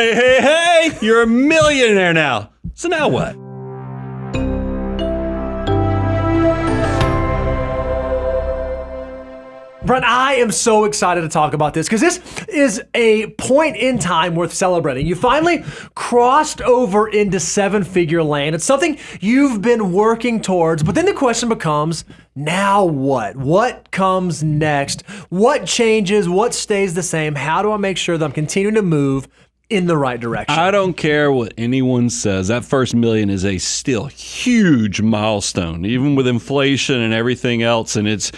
Hey, you're a millionaire now. So now what? Brent, I am so excited to talk about this because this is a point in time worth celebrating. You finally crossed over into seven-figure land. It's something you've been working towards, but then the question becomes, now what? What comes next? What changes? What stays the same? How do I make sure that I'm continuing to move in the right direction? I don't care what anyone says. That first million is a still huge milestone, even with inflation and everything else, and it's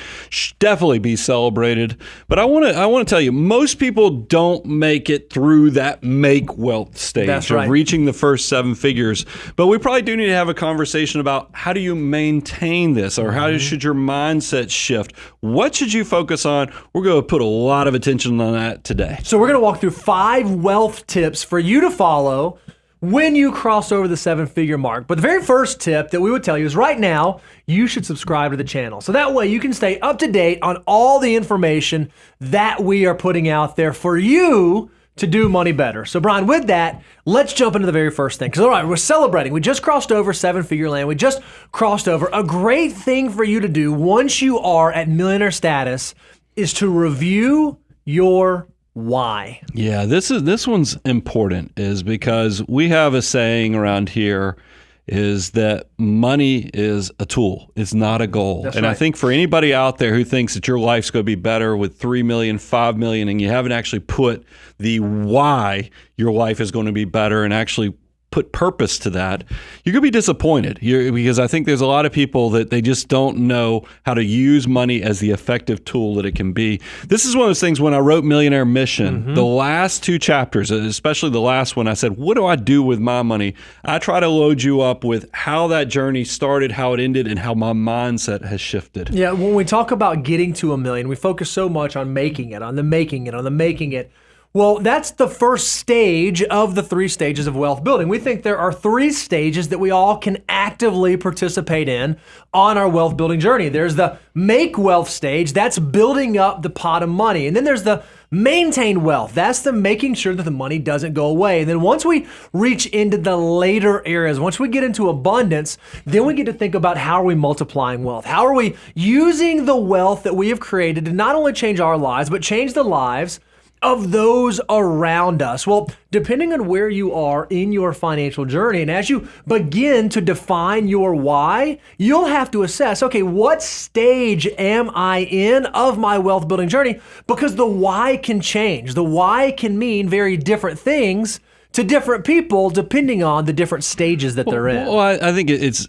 definitely be celebrated. But I want to tell you, most people don't make it through that make wealth stage of reaching the first seven figures. But we probably do need to have a conversation about how do you maintain this, or how should your mindset shift? What should you focus on? We're going to put a lot of attention on that today. So we're going to walk through 5 wealth tips for you to follow when you cross over the seven-figure mark. But the very first tip that we would tell you is right now, you should subscribe to the channel. So that way you can stay up to date on all the information that we are putting out there for you to do money better. So Brian, with that, let's jump into the very first thing. Because all right, we're celebrating. We just crossed over seven-figure land. We just crossed over. A great thing for you to do once you are at millionaire status is to review your why. Yeah, this one's important, is because we have a saying around here is that money is a tool. It's not a goal. That's and right. I think for anybody out there who thinks that your life's going to be better with 3 million, 5 million, and you haven't actually put the why your life is going to be better and actually put purpose to that, you're going to be disappointed because I think there's a lot of people that they just don't know how to use money as the effective tool that it can be. This is one of those things when I wrote Millionaire Mission, the last 2 chapters, especially the last one, I said, what do I do with my money? I try to load you up with how that journey started, how it ended, and how my mindset has shifted. Yeah, when we talk about getting to a million, we focus so much on making it, on the making it. Well, that's the first stage of the 3 stages of wealth building. We think there are 3 stages that we all can actively participate in on our wealth building journey. There's the make wealth stage, that's building up the pot of money. And then there's the maintain wealth, that's the making sure that the money doesn't go away. And then once we reach into the later areas, once we get into abundance, then we get to think about how are we multiplying wealth? How are we using the wealth that we have created to not only change our lives, but change the lives of those around us? Well, depending on where you are in your financial journey, and as you begin to define your why, you'll have to assess, okay, what stage am I in of my wealth building journey? Because the why can change. The why can mean very different things to different people depending on the different stages that they're in. Well, I think it's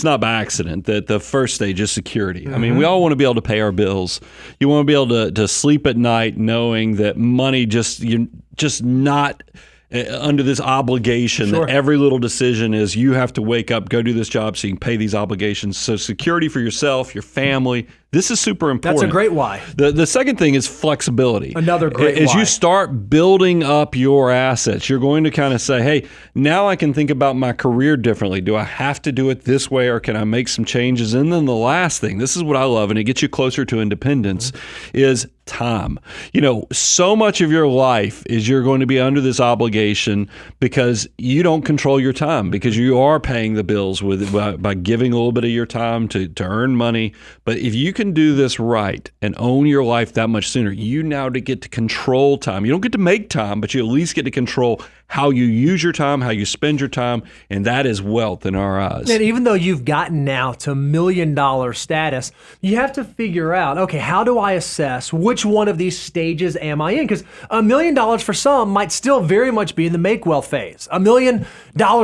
not by accident that the first stage is security. I mean, we all want to be able to pay our bills. You want to be able to sleep at night knowing that money you're just not under this obligation that every little decision is you have to wake up, go do this job so you can pay these obligations. So security for yourself, your family, this is super important. That's a great why. The second thing is flexibility. Another great why. As you start building up your assets, you're going to kind of say, hey, now I can think about my career differently. Do I have to do it this way, or can I make some changes? And then the last thing, this is what I love, and it gets you closer to independence, is time. You know, so much of your life is you're going to be under this obligation because you don't control your time, because you are paying the bills by giving a little bit of your time to earn money. But if you can do this right and own your life that much sooner, you now get to control time. You don't get to make time, but you at least get to control how you use your time, how you spend your time, and that is wealth in our eyes. And even though you've gotten now to $1 million status, you have to figure out, okay, how do I assess which one of these stages am I in? Because $1 million for some might still very much be in the make wealth phase. $1 million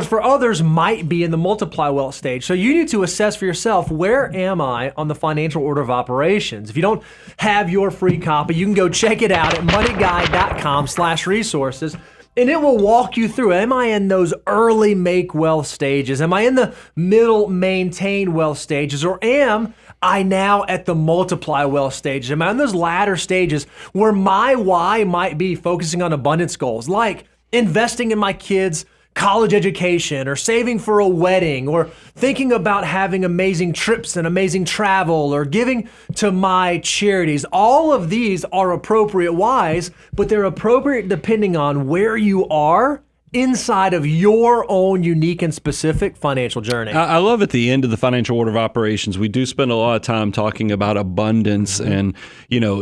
for others might be in the multiply wealth stage. So you need to assess for yourself, where am I on the financial order of operations? If you don't have your free copy, you can go check it out at moneyguide.com/resources. And it will walk you through, am I in those early make wealth stages? Am I in the middle maintain wealth stages? Or am I now at the multiply wealth stages? Am I in those latter stages where my why might be focusing on abundance goals, like investing in my kids' college education or saving for a wedding or thinking about having amazing trips and amazing travel or giving to my charities. All of these are appropriate wise, but they're appropriate depending on where you are inside of your own unique and specific financial journey. I love at the end of the financial order of operations, we do spend a lot of time talking about abundance and,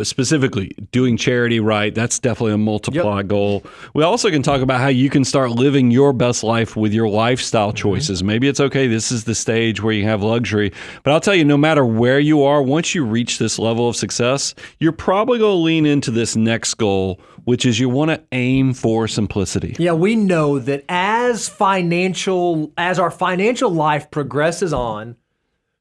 specifically doing charity right. That's definitely a multiply goal. We also can talk about how you can start living your best life with your lifestyle choices. Maybe it's okay, this is the stage where you have luxury. But I'll tell you, no matter where you are, once you reach this level of success, you're probably going to lean into this next goal, which is you want to aim for simplicity. Yeah, we know that as our financial life progresses on,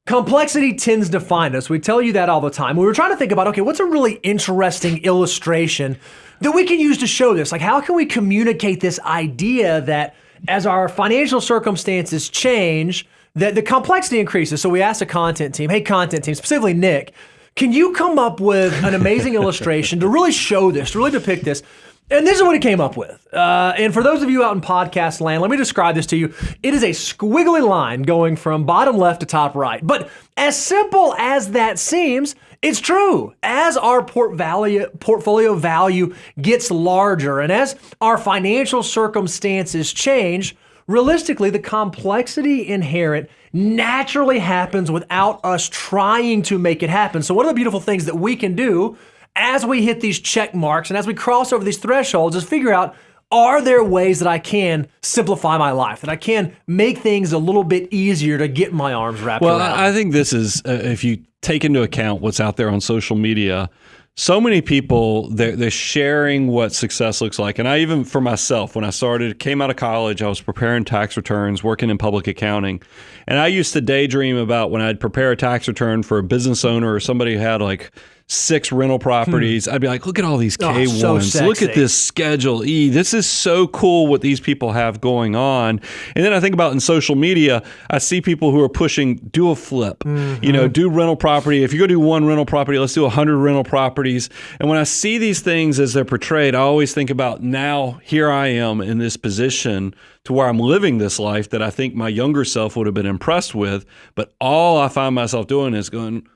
complexity tends to find us. We tell you that all the time. We were trying to think about, okay, what's a really interesting illustration that we can use to show this? Like, how can we communicate this idea that as our financial circumstances change, that the complexity increases? So we asked the content team, specifically Nick, can you come up with an amazing illustration to really show this, to really depict this? And this is what he came up with. And for those of you out in podcast land, let me describe this to you. It is a squiggly line going from bottom left to top right. But as simple as that seems, it's true. As our portfolio value gets larger and as our financial circumstances change, realistically, the complexity inherent naturally happens without us trying to make it happen. So one of the beautiful things that we can do as we hit these check marks and as we cross over these thresholds is figure out, are there ways that I can simplify my life, that I can make things a little bit easier to get my arms wrapped around? Well, I think this is, if you take into account what's out there on social media, so many people, they're sharing what success looks like. And I even, for myself, when I came out of college, I was preparing tax returns, working in public accounting. And I used to daydream about when I'd prepare a tax return for a business owner or somebody who had like 6 rental properties. I'd be like, look at all these K1s. So look at this Schedule E. This is so cool what these people have going on. And then I think about in social media, I see people who are pushing, do a flip, do rental property. If you're going to do one rental property, let's do 100 rental properties. And when I see these things as they're portrayed, I always think about now, here I am in this position to where I'm living this life that I think my younger self would have been impressed with. But all I find myself doing is going,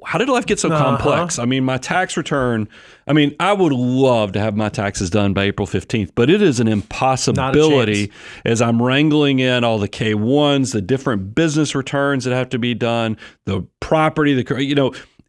how did life get so complex? I mean, my tax return, I would love to have my taxes done by April 15th, but it is an impossibility as I'm wrangling in all the K1s, the different business returns that have to be done, the property,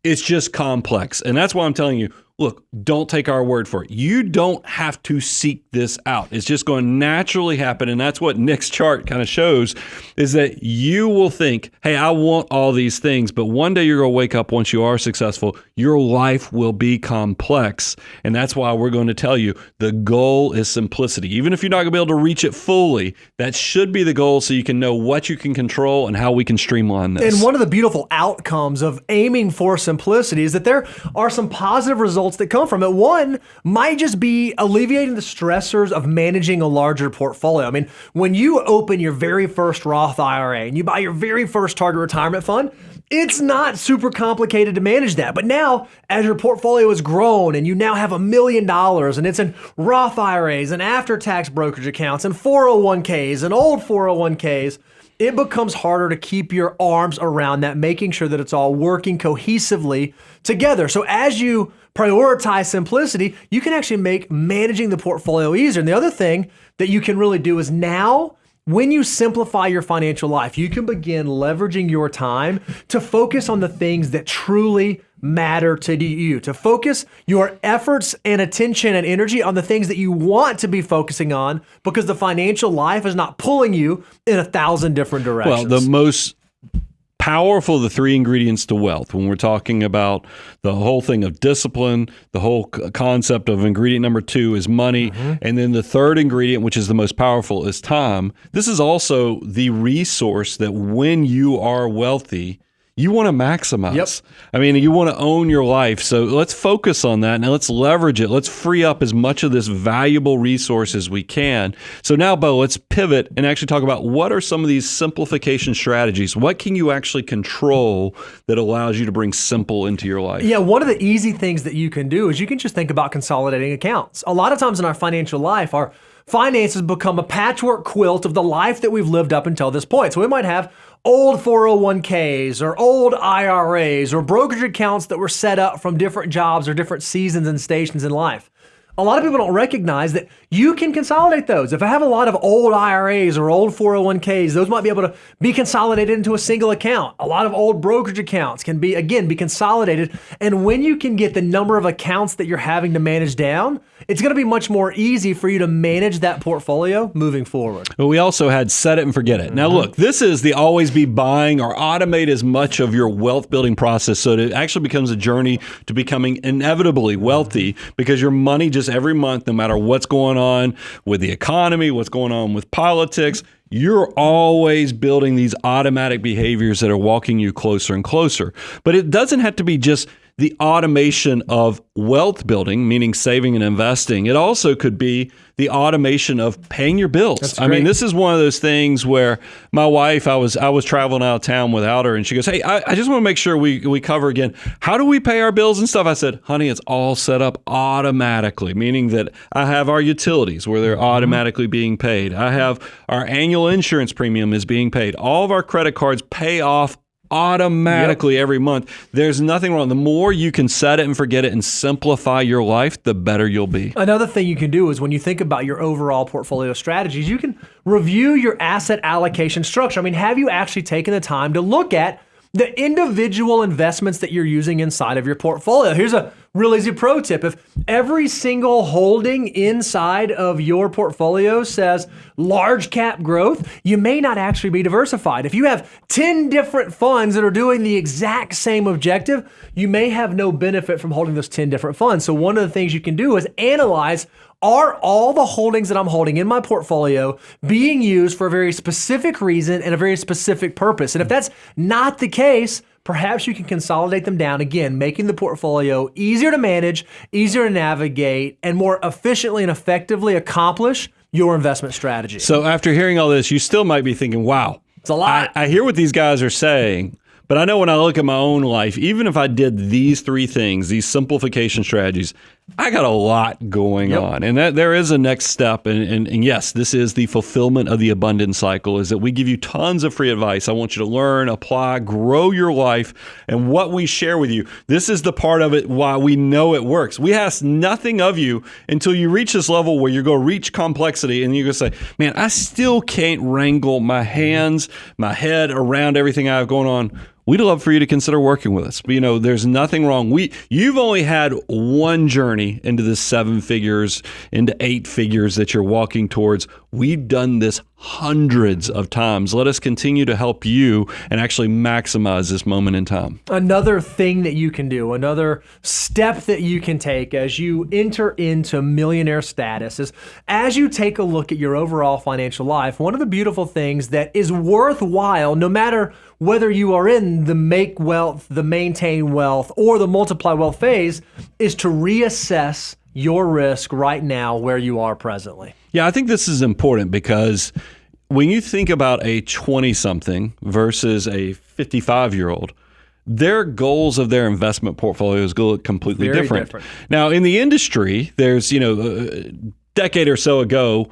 it's just complex. And that's why I'm telling you, look, don't take our word for it. You don't have to seek this out. It's just going to naturally happen. And that's what Nick's chart kind of shows, is that you will think, hey, I want all these things. But one day you're going to wake up once you are successful, your life will be complex. And that's why we're going to tell you the goal is simplicity. Even if you're not going to be able to reach it fully, that should be the goal so you can know what you can control and how we can streamline this. And one of the beautiful outcomes of aiming for simplicity is that there are some positive results that come from it. One might just be alleviating the stressors of managing a larger portfolio. When you open your very first Roth IRA and you buy your very first target retirement fund, it's not super complicated to manage that. But now, as your portfolio has grown and you now have $1 million and it's in Roth IRAs and after-tax brokerage accounts and 401ks and old 401ks, it becomes harder to keep your arms around that, making sure that it's all working cohesively together. So as you prioritize simplicity, you can actually make managing the portfolio easier. And the other thing that you can really do is now, when you simplify your financial life, you can begin leveraging your time to focus on the things that truly matter to you, to focus your efforts and attention and energy on the things that you want to be focusing on, because the financial life is not pulling you in 1,000 different directions. Well, the most powerful of the 3 ingredients to wealth, when we're talking about the whole thing of discipline, the whole concept of ingredient number 2 is money, and then the third ingredient, which is the most powerful, is time. This is also the resource that when you are wealthy, you want to maximize. You want to own your life. So let's focus on that. Now let's leverage it. Let's free up as much of this valuable resource as we can. So now, Bo, let's pivot and actually talk about what are some of these simplification strategies. What can you actually control that allows you to bring simple into your life? Yeah, one of the easy things that you can do is you can just think about consolidating accounts. A lot of times in our financial life, our finances become a patchwork quilt of the life that we've lived up until this point. So we might have old 401ks or old IRAs or brokerage accounts that were set up from different jobs or different seasons and stations in life. A lot of people don't recognize that you can consolidate those. If I have a lot of old IRAs or old 401ks, those might be able to be consolidated into a single account. A lot of old brokerage accounts can be consolidated. And when you can get the number of accounts that you're having to manage down, it's going to be much more easy for you to manage that portfolio moving forward. But we also had set it and forget it. Now look, this is the always be buying or automate as much of your wealth building process so that it actually becomes a journey to becoming inevitably wealthy because your money just every month, no matter what's going on with the economy, what's going on with politics, you're always building these automatic behaviors that are walking you closer and closer. But it doesn't have to be just the automation of wealth building, meaning saving and investing. It also could be the automation of paying your bills. I mean, this is one of those things where my wife, I was traveling out of town without her, and she goes, "Hey, I just want to make sure we cover again. How do we pay our bills and stuff?" I said, "Honey, it's all set up automatically," meaning that I have our utilities where they're automatically being paid. I have our annual insurance premium is being paid. All of our credit cards pay off automatically every month. There's nothing wrong. The more you can set it and forget it and simplify your life, the better you'll be. Another thing you can do is when you think about your overall portfolio strategies, you can review your asset allocation structure. I mean, have you actually taken the time to look at the individual investments that you're using inside of your portfolio? Here's a real easy pro tip. If every single holding inside of your portfolio says large cap growth, you may not actually be diversified. If you have 10 different funds that are doing the exact same objective, you may have no benefit from holding those 10 different funds. So one of the things you can do is analyze, are all the holdings that I'm holding in my portfolio being used for a very specific reason and a very specific purpose? And if that's not the case, perhaps you can consolidate them down, again, making the portfolio easier to manage, easier to navigate, and more efficiently and effectively accomplish your investment strategy. So after hearing all this, you still might be thinking, wow, it's a lot. I hear what these guys are saying, but I know when I look at my own life, even if I did these three things, these simplification strategies, I got a lot going on. And that there is a next step. And yes, this is the fulfillment of the abundance cycle, is that we give you tons of free advice. I want you to learn, apply, grow your life. And what we share with you, this is the part of it why we know it works. We ask nothing of you until you reach this level where you're going to reach complexity and you're going to say, man, I still can't wrangle my hands, my head around everything I have going on. We'd love for you to consider working with us. But, you know, there's nothing wrong. You've only had one journey into the 7 figures, into 8 figures that you're walking towards. We've done this hundreds of times. Let us continue to help you and actually maximize this moment in time. Another thing that you can do, another step that you can take as you enter into millionaire status is as you take a look at your overall financial life, one of the beautiful things that is worthwhile, no matter whether you are in the make wealth, the maintain wealth, or the multiply wealth phase, is to reassess your risk right now where you are presently. Yeah, I think this is important because when you think about a 20-something versus a 55-year-old, their goals of their investment portfolios go completely different. Now, in the industry, there's, a decade or so ago,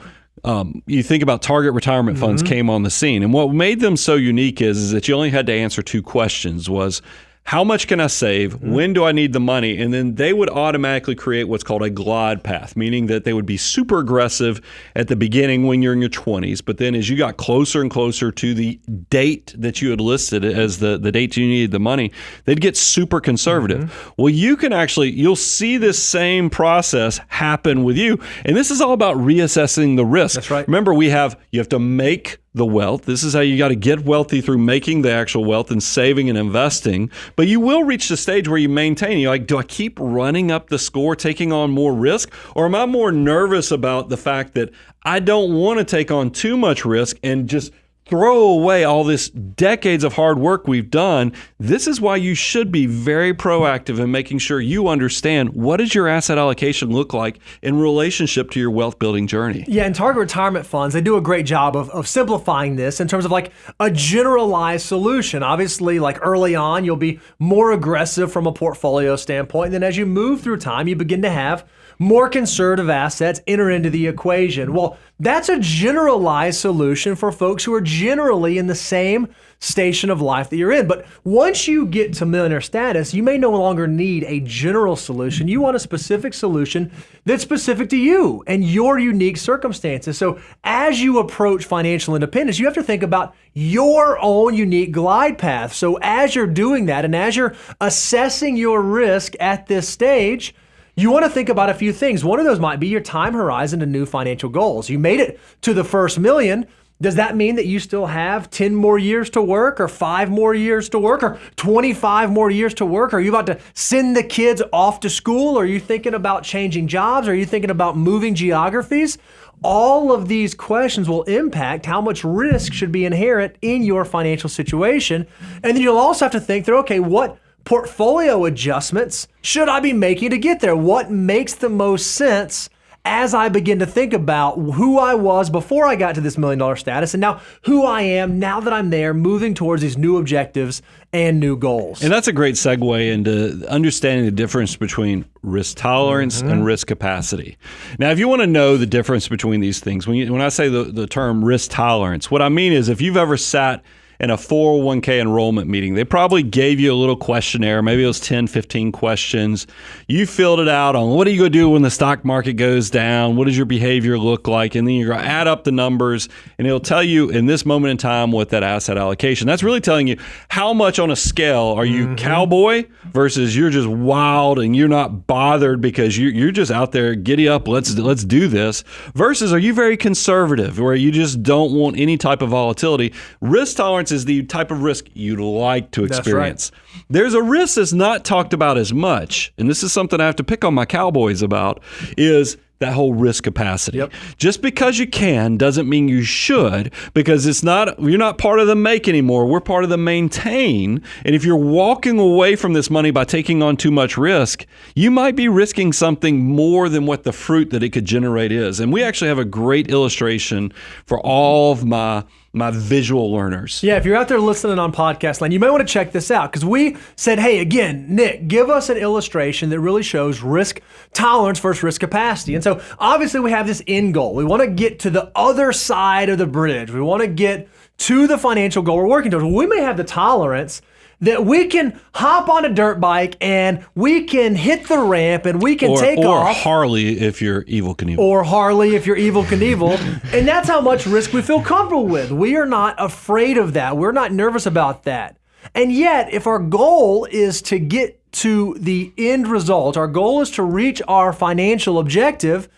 you think about target retirement funds came on the scene. And what made them so unique is that you only had to answer 2 questions, was how much can I save? When do I need the money? And then they would automatically create what's called a glide path, meaning that they would be super aggressive at the beginning when you're in your 20s. But then as you got closer and closer to the date that you had listed as the date you needed the money, they'd get super conservative. Well, you'll see this same process happen with you. And this is all about reassessing the risk. That's right. Remember, you have to make the wealth. This is how you got to get wealthy, through making the actual wealth and saving and investing. But you will reach the stage where you maintain. You're like, do I keep running up the score, taking on more risk? Or am I more nervous about the fact that I don't want to take on too much risk and just throw away all this decades of hard work we've done? This is why you should be very proactive in making sure you understand, what does your asset allocation look like in relationship to your wealth building journey? Yeah, and target retirement funds, they do a great job of simplifying this in terms of like a generalized solution. Obviously, like early on, you'll be more aggressive from a portfolio standpoint. And then as you move through time, you begin to have more conservative assets enter into the equation. Well, that's a generalized solution for folks who are generally in the same station of life that you're in. But once you get to millionaire status, you may no longer need a general solution. You want a specific solution that's specific to you and your unique circumstances. So as you approach financial independence, you have to think about your own unique glide path. So as you're doing that and as you're assessing your risk at this stage, you want to think about a few things. One of those might be your time horizon to new financial goals. You made it to the first million. Does that mean that you still have 10 more years to work or 5 more years to work or 25 more years to work? Are you about to send the kids off to school? Are you thinking about changing jobs? Are you thinking about moving geographies? All of these questions will impact how much risk should be inherent in your financial situation. And then you'll also have to think through, okay, what portfolio adjustments should I be making to get there? What makes the most sense as I begin to think about who I was before I got to this $1 million status and now who I am now that I'm there, moving towards these new objectives and new goals. And that's a great segue into understanding the difference between risk tolerance and risk capacity. Now, if you want to know the difference between these things, when I say the term risk tolerance, what I mean is if you've ever sat in a 401k enrollment meeting, they probably gave you a little questionnaire. Maybe it was 10, 15 questions. You filled it out on what are you going to do when the stock market goes down? What does your behavior look like? And then you're going to add up the numbers and it'll tell you in this moment in time what that asset allocation. That's really telling you how much on a scale are you cowboy versus you're just wild and you're not bothered because you're just out there, giddy up, let's do this, versus are you very conservative where you just don't want any type of volatility. Risk tolerance is the type of risk you'd like to experience. That's right. There's a risk that's not talked about as much, and this is something I have to pick on my cowboys about, is that whole risk capacity. Yep. Just because you can doesn't mean you should, because you're not part of the make anymore. We're part of the maintain. And if you're walking away from this money by taking on too much risk, you might be risking something more than what the fruit that it could generate is. And we actually have a great illustration for all of my visual learners. Yeah, if you're out there listening on podcast land, you may want to check this out because we said, hey, again, Nick, give us an illustration that really shows risk tolerance versus risk capacity. And so obviously we have this end goal. We want to get to the other side of the bridge. We want to get to the financial goal we're working towards. We may have the tolerance that we can hop on a dirt bike and we can hit the ramp and we can take off. Or Harley if you're Evel Knievel. Or Harley if you're Evel Knievel. And that's how much risk we feel comfortable with. We are not afraid of that. We're not nervous about that. And yet, if our goal is to get to the end result, our goal is to reach our financial objective,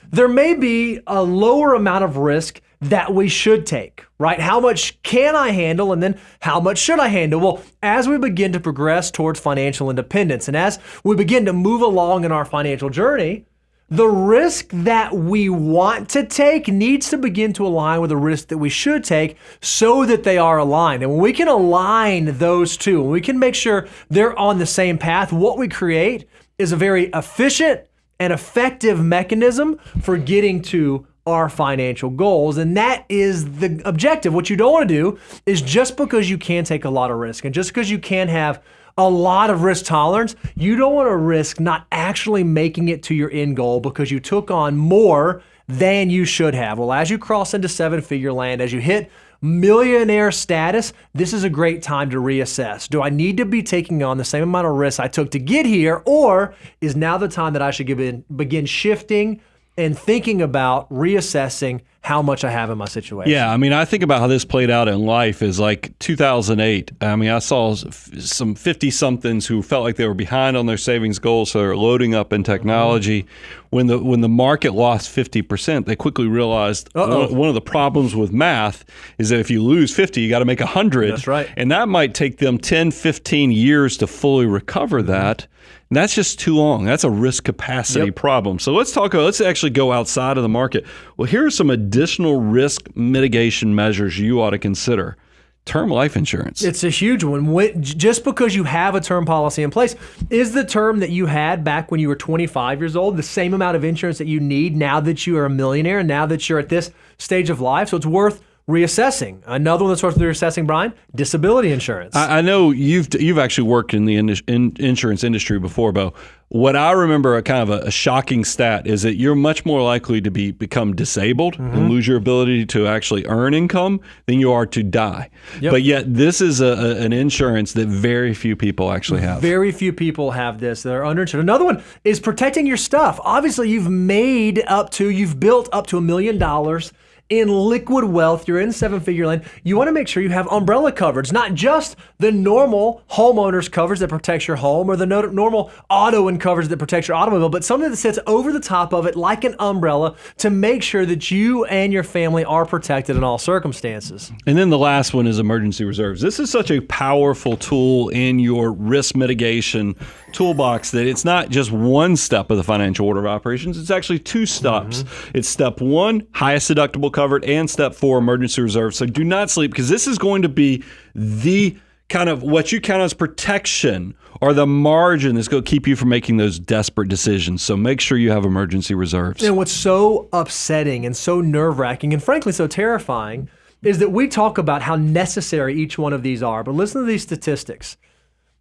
there may be a lower amount of risk that we should take, right? How much can I handle and then how much should I handle? Well, as we begin to progress towards financial independence and as we begin to move along in our financial journey, the risk that we want to take needs to begin to align with the risk that we should take so that they are aligned. And when we can align those two, and we can make sure they're on the same path, what we create is a very efficient and effective mechanism for getting to our financial goals. And that is the objective. What you don't want to do is just because you can take a lot of risk and just because you can have a lot of risk tolerance, you don't want to risk not actually making it to your end goal because you took on more than you should have. Well, as you cross into 7-figure land, as you hit millionaire status, this is a great time to reassess. Do I need to be taking on the same amount of risk I took to get here, or is now the time that I should begin shifting and thinking about reassessing how much I have in my situation? Yeah, I mean, I think about how this played out in life is like 2008. I mean, I saw some 50-somethings who felt like they were behind on their savings goals, so they're loading up in technology. When the market lost 50%, they quickly realized one of the problems with math is that if you lose 50, you got to make 100. That's right. And that might take them 10, 15 years to fully recover that. And that's just too long. That's a risk capacity problem. So let's actually go outside of the market. Well, here are some additional risk mitigation measures you ought to consider. Term life insurance. It's a huge one. Just because you have a term policy in place, is the term that you had back when you were 25 years old the same amount of insurance that you need now that you are a millionaire, now that you're at this stage of life? So it's worth reassessing. Another one that's worth reassessing, Brian, disability insurance. I know you've actually worked in the insurance industry before, Bo. What I remember a kind of a shocking stat is that you're much more likely to become disabled and lose your ability to actually earn income than you are to die. Yep. But yet this is an insurance that very few people actually have. Very few people have this. They're underinsured. Another one is protecting your stuff. Obviously, you've built up to $1 million in liquid wealth. You're in seven-figure land. You want to make sure you have umbrella coverage, not just the normal homeowner's coverage that protects your home or the normal auto and coverage that protects your automobile, but something that sits over the top of it like an umbrella to make sure that you and your family are protected in all circumstances. And then the last one is emergency reserves. This is such a powerful tool in your risk mitigation toolbox that it's not just one step of the financial order of operations. It's actually two steps. It's step one, highest deductible covered, and step four, emergency reserve. So do not sleep, because this is going to be the kind of what you count as protection or the margin that's going to keep you from making those desperate decisions. So make sure you have emergency reserves. And what's so upsetting and so nerve-wracking and frankly so terrifying is that we talk about how necessary each one of these are. But listen to these statistics.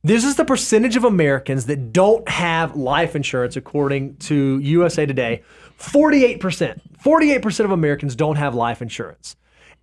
This is the percentage of Americans that don't have life insurance according to USA Today. 48%. 48% of Americans don't have life insurance.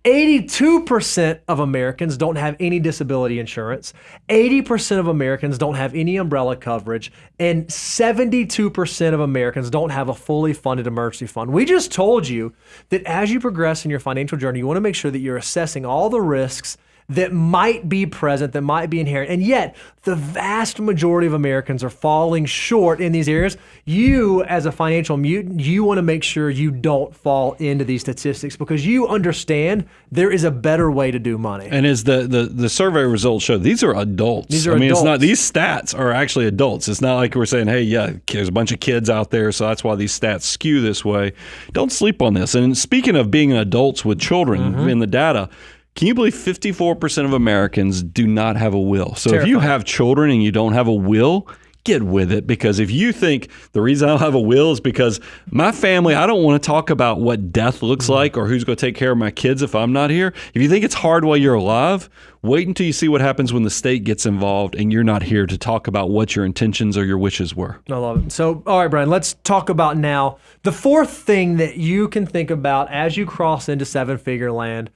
82% of Americans don't have any disability insurance. 80% of Americans don't have any umbrella coverage. And 72% of Americans don't have a fully funded emergency fund. We just told you that as you progress in your financial journey, you want to make sure that you're assessing all the risks that might be present, that might be inherent. And yet, the vast majority of Americans are falling short in these areas. You, as a financial mutant, you want to make sure you don't fall into these statistics because you understand there is a better way to do money. And as the survey results show, these are adults. These are adults. adults. It's not, these stats are actually adults. It's not like we're saying, hey, yeah, there's a bunch of kids out there, so that's why these stats skew this way. Don't sleep on this. And speaking of being adults with children in the data, can you believe 54% of Americans do not have a will? So if you have children and you don't have a will, get with it, because if you think the reason I don't have a will is because my family, I don't want to talk about what death looks like or who's going to take care of my kids if I'm not here. If you think it's hard while you're alive, wait until you see what happens when the state gets involved and you're not here to talk about what your intentions or your wishes were. I love it. So, all right, Brian, let's talk about now the fourth thing that you can think about as you cross into seven-figure land.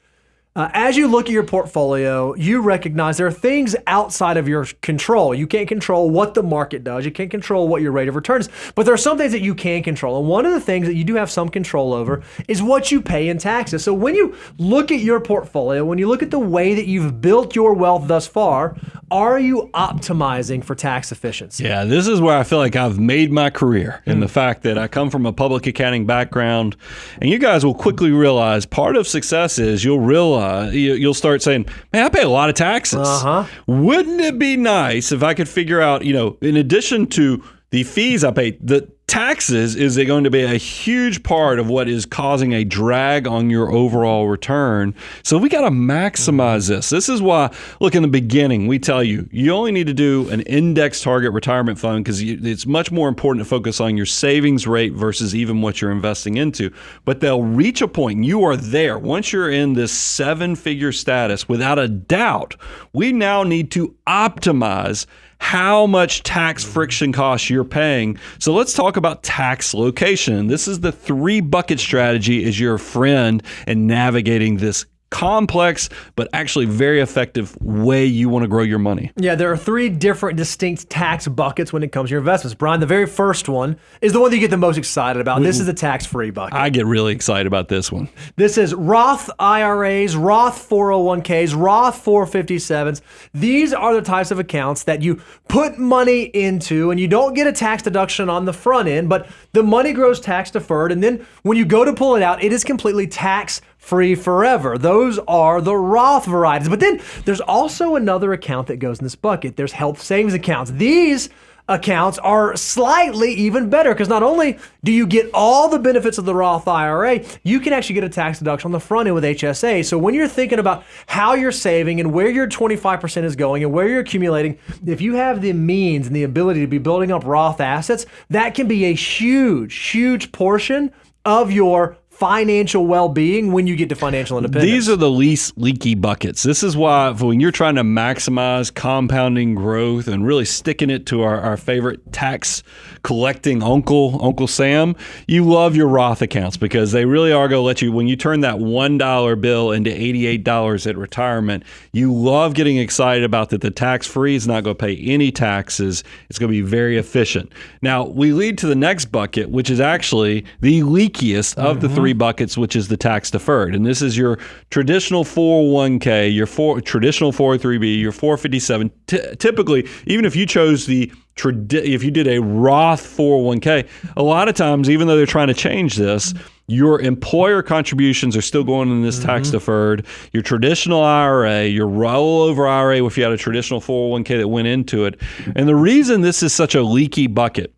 As you look at your portfolio, you recognize there are things outside of your control. You can't control what the market does. You can't control what your rate of return is. But there are some things that you can control. And one of the things that you do have some control over is what you pay in taxes. So when you look at your portfolio, when you look at the way that you've built your wealth thus far, are you optimizing for tax efficiency? Yeah, this is where I feel like I've made my career in the fact that I come from a public accounting background. And you guys will quickly realize part of success is you'll start saying, man, I pay a lot of taxes. Wouldn't it be nice if I could figure out, in addition to the fees I pay, the taxes is going to be a huge part of what is causing a drag on your overall return. So we got to maximize this. This is why, look, in the beginning, we tell you, you only need to do an index target retirement fund because it's much more important to focus on your savings rate versus even what you're investing into. But they'll reach a point, and you are there. Once you're in this seven-figure status, without a doubt, we now need to optimize how much tax friction costs you're paying. So let's talk about tax location. This is the 3-bucket strategy as your friend in navigating this complex but actually very effective way you want to grow your money. Yeah, there are 3 different distinct tax buckets when it comes to your investments. Brian, the very first one is the one that you get the most excited about. This is the tax-free bucket. I get really excited about this one. This is Roth IRAs, Roth 401ks, Roth 457s. These are the types of accounts that you put money into and you don't get a tax deduction on the front end, but the money grows tax deferred. And then when you go to pull it out, it is completely tax-free forever. Those are the Roth varieties. But then there's also another account that goes in this bucket. There's health savings accounts. These accounts are slightly even better because not only do you get all the benefits of the Roth IRA, you can actually get a tax deduction on the front end with HSA. So when you're thinking about how you're saving and where your 25% is going and where you're accumulating, if you have the means and the ability to be building up Roth assets, that can be a huge, huge portion of your financial well-being when you get to financial independence. These are the least leaky buckets. This is why when you're trying to maximize compounding growth and really sticking it to our favorite tax collecting Uncle Sam, you love your Roth accounts because they really are going to let you, when you turn that $1 bill into $88 at retirement, you love getting excited about that the tax-free is not going to pay any taxes. It's going to be very efficient. Now, we lead to the next bucket, which is actually the leakiest of the three buckets, which is the tax deferred. And this is your traditional 401k, your traditional 403b, your 457. Typically, even if you chose if you did a Roth 401k, a lot of times, even though they're trying to change this, your employer contributions are still going in this tax deferred. Your traditional IRA, your rollover IRA, if you had a traditional 401k that went into it. And the reason this is such a leaky bucket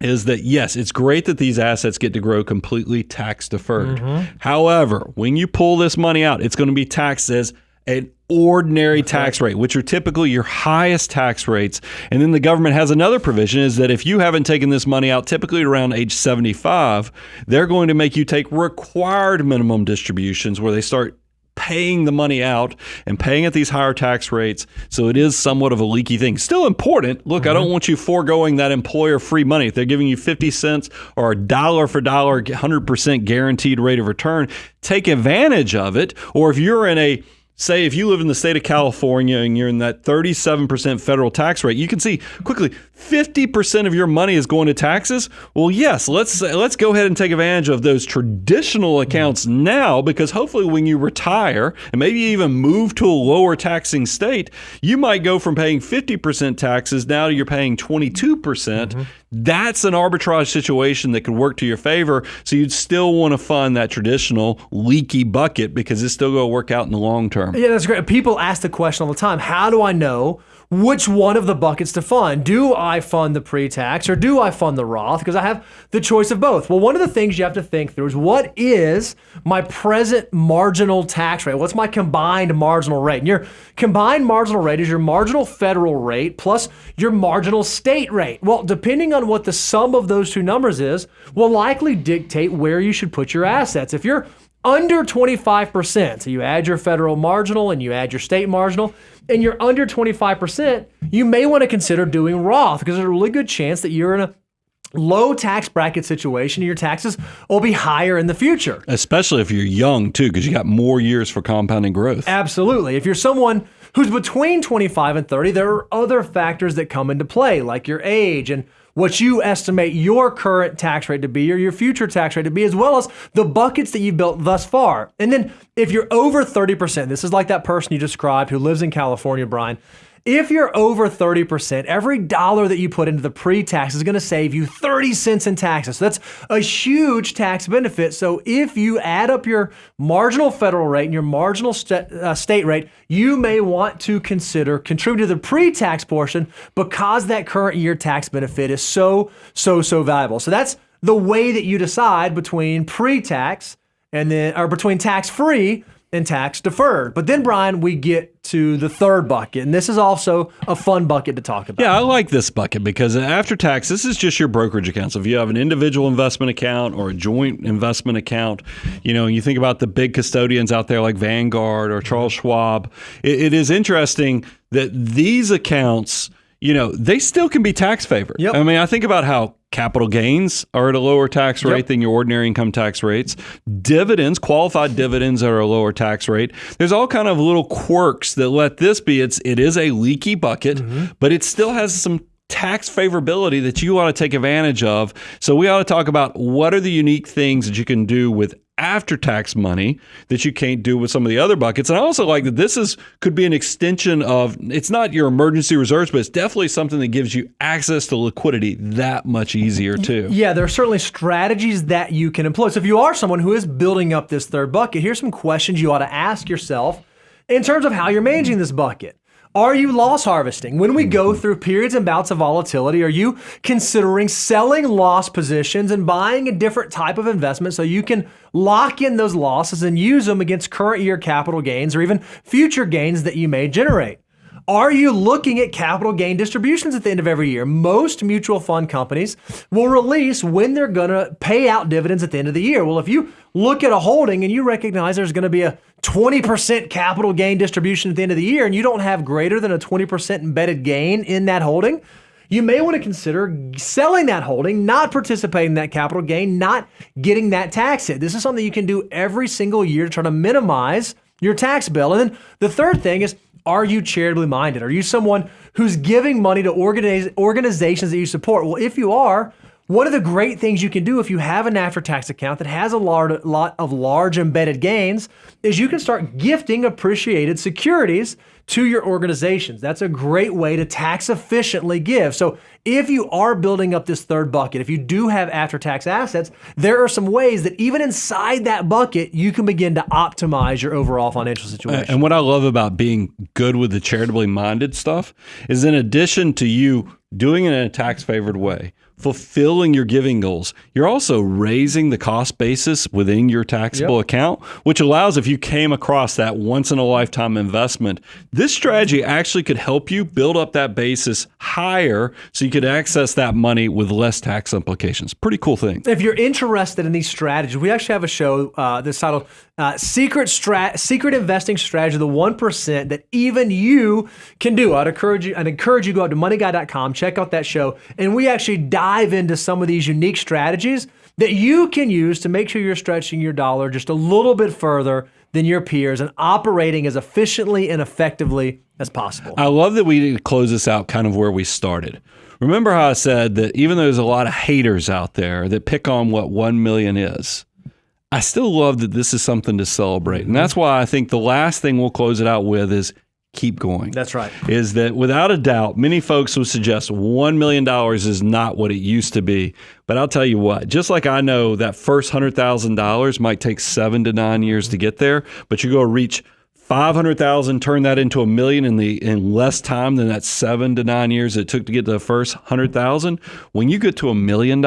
is that, yes, it's great that these assets get to grow completely tax deferred. However, when you pull this money out, it's going to be taxed as an ordinary tax rate, which are typically your highest tax rates. And then the government has another provision is that if you haven't taken this money out, typically around age 75, they're going to make you take required minimum distributions where they start paying the money out and paying at these higher tax rates. So it is somewhat of a leaky thing. Still important. Look, I don't want you foregoing that employer free money. If they're giving you 50 cents or a dollar for dollar, 100% guaranteed rate of return, take advantage of it. Or if you're in say if you live in the state of California and you're in that 37% federal tax rate, you can see quickly 50% of your money is going to taxes. Well, yes, let's go ahead and take advantage of those traditional accounts now, because hopefully when you retire and maybe even move to a lower taxing state, you might go from paying 50% taxes now to you're paying 22%. That's an arbitrage situation that could work to your favor. So you'd still want to fund that traditional leaky bucket because it's still going to work out in the long term. Yeah, that's great. People ask the question all the time, how do I know which one of the buckets to fund? Do I fund the pre-tax or do I fund the Roth? Because I have the choice of both. Well, one of the things you have to think through is, what is my present marginal tax rate? What's my combined marginal rate? And your combined marginal rate is your marginal federal rate plus your marginal state rate. Well, depending on what the sum of those two numbers is, will likely dictate where you should put your assets. If you're under 25%, so you add your federal marginal and you add your state marginal, and you're under 25%, you may want to consider doing Roth, because there's a really good chance that you're in a low tax bracket situation and your taxes will be higher in the future. Especially if you're young too, because you got more years for compounding growth. Absolutely. If you're someone who's between 25 and 30, there are other factors that come into play, like your age and what you estimate your current tax rate to be or your future tax rate to be, as well as the buckets that you've built thus far. And then if you're over 30%, this is like that person you described who lives in California, Brian. If you're over 30%, every dollar that you put into the pre-tax is going to save you 30 cents in taxes. So that's a huge tax benefit. So if you add up your marginal federal rate and your marginal state rate, you may want to consider contributing to the pre-tax portion, because that current year tax benefit is so valuable. So that's the way that you decide between pre-tax or between tax-free and tax deferred. But then, Brian, we get to the third bucket, and this is also a fun bucket to talk about. Yeah, I like this bucket because after tax, this is just your brokerage account. So if you have an individual investment account or a joint investment account, you think about the big custodians out there like Vanguard or Charles Schwab, it is interesting that these accounts, they still can be tax favored. Yep. I mean, I think about how capital gains are at a lower tax rate than your ordinary income tax rates. Dividends, qualified dividends are a lower tax rate. There's all kind of little quirks that let this be. It is a leaky bucket, but it still has some tax favorability that you ought to take advantage of. So we ought to talk about what are the unique things that you can do with after-tax money that you can't do with some of the other buckets. And I also like that could be an extension of, it's not your emergency reserves, but it's definitely something that gives you access to liquidity that much easier too. Yeah, there are certainly strategies that you can employ. So if you are someone who is building up this third bucket, here's some questions you ought to ask yourself in terms of how you're managing this bucket. Are you loss harvesting? When we go through periods and bouts of volatility, are you considering selling loss positions and buying a different type of investment so you can lock in those losses and use them against current year capital gains or even future gains that you may generate? Are you looking at capital gain distributions at the end of every year? Most mutual fund companies will release when they're going to pay out dividends at the end of the year. Well, if you look at a holding and you recognize there's going to be a 20% capital gain distribution at the end of the year, and you don't have greater than a 20% embedded gain in that holding, you may want to consider selling that holding, not participating in that capital gain, not getting that tax hit. This is something you can do every single year to try to minimize your tax bill. And then the third thing is, are you charitably minded? Are you someone who's giving money to organizations that you support? Well, if you are, one of the great things you can do if you have an after-tax account that has a lot of large embedded gains is you can start gifting appreciated securities to your organizations. That's a great way to tax efficiently give. So if you are building up this third bucket, if you do have after-tax assets, there are some ways that even inside that bucket, you can begin to optimize your overall financial situation. And what I love about being good with the charitably minded stuff is, in addition to you doing it in a tax-favored way, fulfilling your giving goals, you're also raising the cost basis within your taxable account, which allows, if you came across that once-in-a-lifetime investment, this strategy actually could help you build up that basis higher so you could access that money with less tax implications. Pretty cool thing. If you're interested in these strategies, we actually have a show that's titled Secret Investing Strategy, the 1% that even you can do. I'd encourage you to go out to moneyguy.com, check out that show, and we actually dive into some of these unique strategies that you can use to make sure you're stretching your dollar just a little bit further than your peers and operating as efficiently and effectively as possible. I love that we close this out kind of where we started. Remember how I said that even though there's a lot of haters out there that pick on what 1 million is, I still love that this is something to celebrate. And that's why I think the last thing we'll close it out with is keep going. That's right. Is that without a doubt, many folks would suggest $1 million is not what it used to be. But I'll tell you what, just like I know that first $100,000 might take 7 to 9 years to get there, but you go reach 500,000, turn that into $1 million in less time than that 7 to 9 years it took to get to the first 100,000. When you get to $1 million,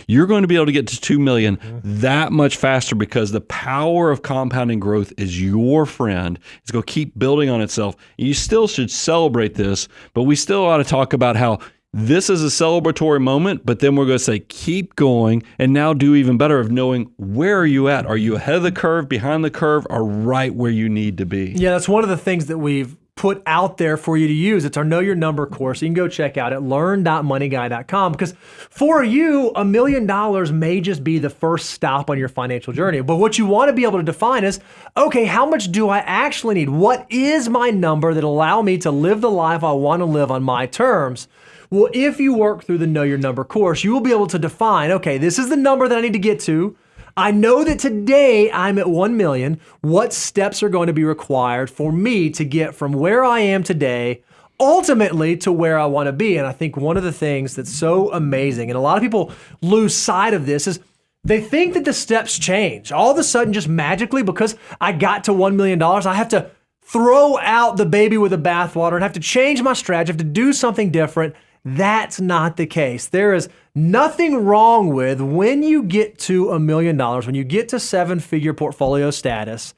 you're going to be able to get to 2 million that much faster, because the power of compounding growth is your friend. It's going to keep building on itself. You still should celebrate this, but we still ought to talk about how this is a celebratory moment, but then we're going to say, keep going, and now do even better of knowing, where are you at? Are you ahead of the curve, behind the curve, or right where you need to be? Yeah, that's one of the things that we've put out there for you to use. It's our Know Your Number course. You can go check out at learn.moneyguy.com, because for you, $1 million may just be the first stop on your financial journey. But what you want to be able to define is, okay, how much do I actually need? What is my number that allow me to live the life I want to live on my terms? Well, if you work through the Know Your Number course, you will be able to define, okay, this is the number that I need to get to. I know that today I'm at 1 million. What steps are going to be required for me to get from where I am today ultimately to where I want to be? And I think one of the things that's so amazing, and a lot of people lose sight of this, is they think that the steps change. All of a sudden, just magically, because I got to $1 million, I have to throw out the baby with the bathwater and have to change my strategy, have to do something different. That's not the case. There is nothing wrong with, when you get to $1 million, when you get to 7-figure portfolio status,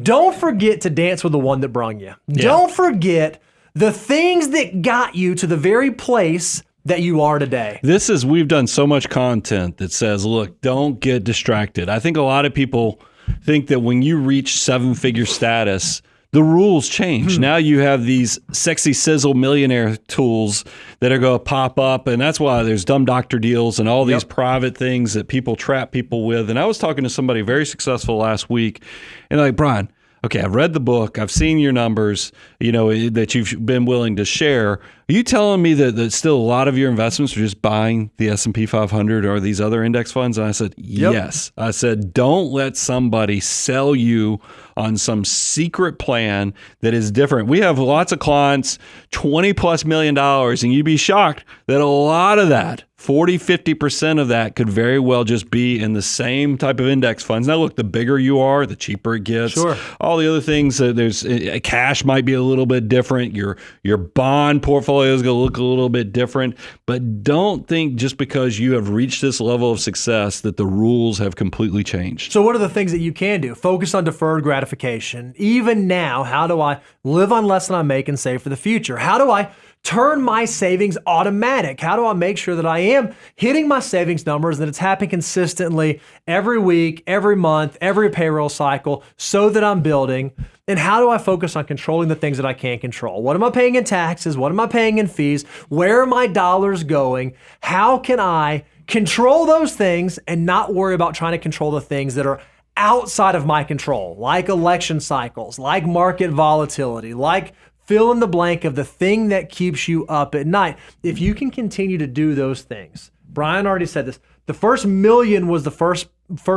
don't forget to dance with the one that brung you. Yeah. Don't forget the things that got you to the very place that you are today. We've done so much content that says, look, don't get distracted. I think a lot of people think that when you reach 7-figure status, the rules change. Now you have these sexy sizzle millionaire tools that are going to pop up, and that's why there's dumb doctor deals and all these private things that people trap people with. And I was talking to somebody very successful last week, and they're like, Brian, okay, I've read the book, I've seen your numbers, that you've been willing to share. Are you telling me that still a lot of your investments are just buying the S&P 500 or these other index funds? And I said, yes. I said, don't let somebody sell you on some secret plan that is different. We have lots of clients, $20+ million, and you'd be shocked that a lot of that 40-50% of that could very well just be in the same type of index funds. Now, look, the bigger you are, the cheaper it gets. Sure. All the other things, there's cash might be a little bit different. Your bond portfolio is going to look a little bit different. But don't think just because you have reached this level of success that the rules have completely changed. So what are the things that you can do? Focus on deferred gratification. Even now, how do I live on less than I make and save for the future? How do I turn my savings automatic? How do I make sure that I am hitting my savings numbers, that it's happening consistently every week, every month, every payroll cycle, so that I'm building? And how do I focus on controlling the things that I can't control? What am I paying in taxes? What am I paying in fees? Where are my dollars going? How can I control those things and not worry about trying to control the things that are outside of my control, like election cycles, like market volatility, like fill in the blank of the thing that keeps you up at night. If you can continue to do those things, Brian already said this, the first million was the first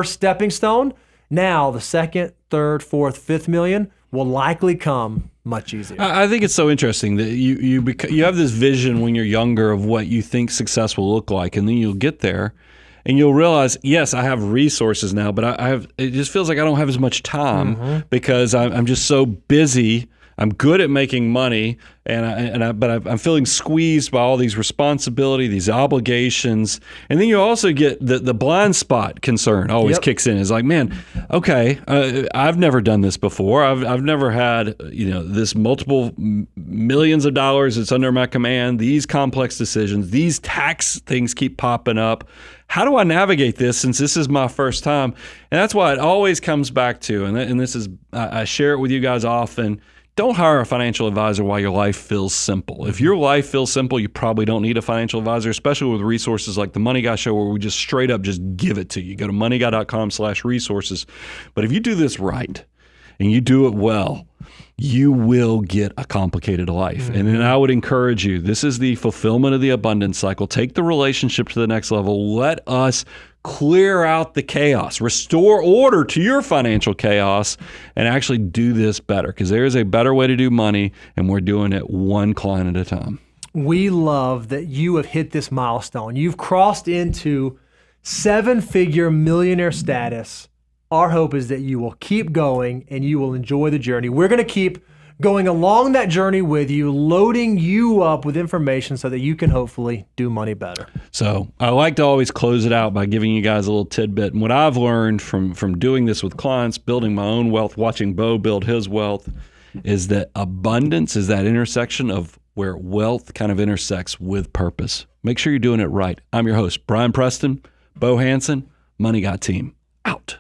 stepping stone. Now the second, third, fourth, fifth million will likely come much easier. I think it's so interesting that you have this vision when you're younger of what you think success will look like, and then you'll get there and you'll realize, yes, I have resources now, but it just feels like I don't have as much time because I'm just so busy. I'm good at making money, but I'm feeling squeezed by all these responsibility, these obligations, and then you also get the blind spot concern always kicks in. It's like, man, okay, I've never done this before. I've never had this multiple millions of dollars that's under my command. These complex decisions, these tax things keep popping up. How do I navigate this since this is my first time? And that's why it always comes back to, and this is I share it with you guys often. Don't hire a financial advisor while your life feels simple. If your life feels simple, you probably don't need a financial advisor, especially with resources like the Money Guy Show, where we just straight up just give it to you. Go to moneyguy.com/resources. But if you do this right and you do it well, you will get a complicated life. And then I would encourage you, this is the fulfillment of the abundance cycle. Take the relationship to the next level. Let us clear out the chaos, restore order to your financial chaos, and actually do this better, because there is a better way to do money, and we're doing it one client at a time. We love that you have hit this milestone. You've crossed into 7-figure millionaire status. Our hope is that you will keep going and you will enjoy the journey. We're going to keep going along that journey with you, loading you up with information so that you can hopefully do money better. So I like to always close it out by giving you guys a little tidbit. And what I've learned from doing this with clients, building my own wealth, watching Bo build his wealth, is that abundance is that intersection of where wealth kind of intersects with purpose. Make sure you're doing it right. I'm your host, Brian Preston, Bo Hansen, Money Guy Team, out.